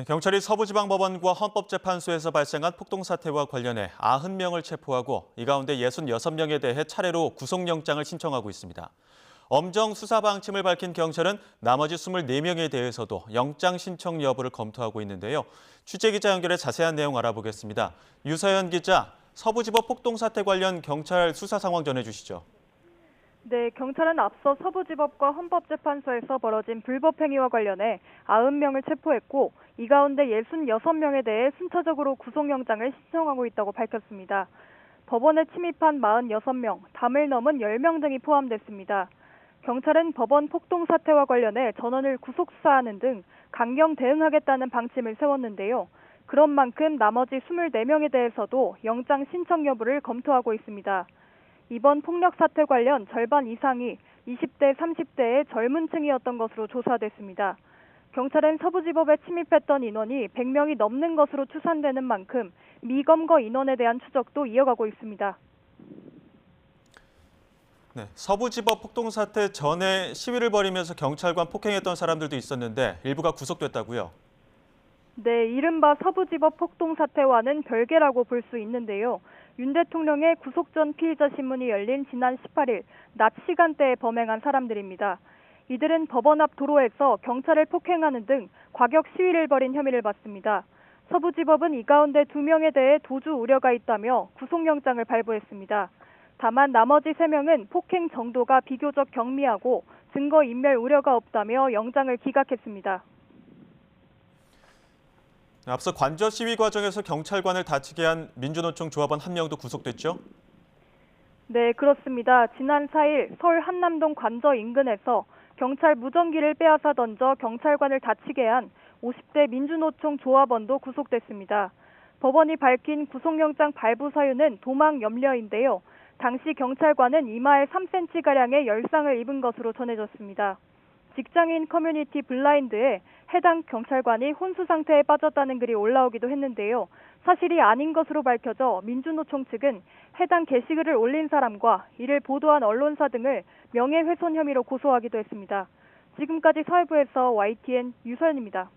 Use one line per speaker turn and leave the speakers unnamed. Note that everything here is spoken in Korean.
경찰이 서부지방법원과 헌법재판소에서 발생한 폭동 사태와 관련해 90명을 체포하고 이 가운데 66명에 대해 차례로 구속영장을 신청하고 있습니다. 엄정 수사 방침을 밝힌 경찰은 나머지 24명에 대해서도 영장 신청 여부를 검토하고 있는데요. 취재기자 연결해 자세한 내용 알아보겠습니다. 유서연 기자, 서부지법 폭동 사태 관련 경찰 수사 상황 전해주시죠.
네, 경찰은 앞서 서부지법과 헌법재판소에서 벌어진 불법 행위와 관련해 90명을 체포했고 이 가운데 66명에 대해 순차적으로 구속영장을 신청하고 있다고 밝혔습니다. 법원에 침입한 46명, 담을 넘은 10명 등이 포함됐습니다. 경찰은 법원 폭동 사태와 관련해 전원을 구속 수사하는 등 강경 대응하겠다는 방침을 세웠는데요. 그런 만큼 나머지 24명에 대해서도 영장 신청 여부를 검토하고 있습니다. 이번 폭력 사태 관련 절반 이상이 20대, 30대의 젊은 층이었던 것으로 조사됐습니다. 경찰은 서부지법에 침입했던 인원이 100명이 넘는 것으로 추산되는 만큼 미검거 인원에 대한 추적도 이어가고 있습니다.
네, 서부지법 폭동 사태 전에 시위를 벌이면서 경찰관 폭행했던 사람들도 있었는데 일부가 구속됐다고요?
네, 이른바 서부지법 폭동 사태와는 별개라고 볼 수 있는데요. 윤 대통령의 구속 전 피의자 신문이 열린 지난 18일 낮 시간대에 범행한 사람들입니다. 이들은 법원 앞 도로에서 경찰을 폭행하는 등 과격 시위를 벌인 혐의를 받습니다. 서부지법은 이 가운데 2명에 대해 도주 우려가 있다며 구속영장을 발부했습니다. 다만 나머지 3명은 폭행 정도가 비교적 경미하고 증거인멸 우려가 없다며 영장을 기각했습니다.
앞서 관저 시위 과정에서 경찰관을 다치게 한 민주노총 조합원 1명도 구속됐죠?
네, 그렇습니다. 지난 4일 서울 한남동 관저 인근에서 경찰 무전기를 빼앗아 던져 경찰관을 다치게 한 50대 민주노총 조합원도 구속됐습니다. 법원이 밝힌 구속영장 발부 사유는 도망 염려인데요. 당시 경찰관은 이마에 3cm가량의 열상을 입은 것으로 전해졌습니다. 직장인 커뮤니티 블라인드에 해당 경찰관이 혼수 상태에 빠졌다는 글이 올라오기도 했는데요. 사실이 아닌 것으로 밝혀져 민주노총 측은 해당 게시글을 올린 사람과 이를 보도한 언론사 등을 명예훼손 혐의로 고소하기도 했습니다. 지금까지 서해부에서 YTN 유서연입니다.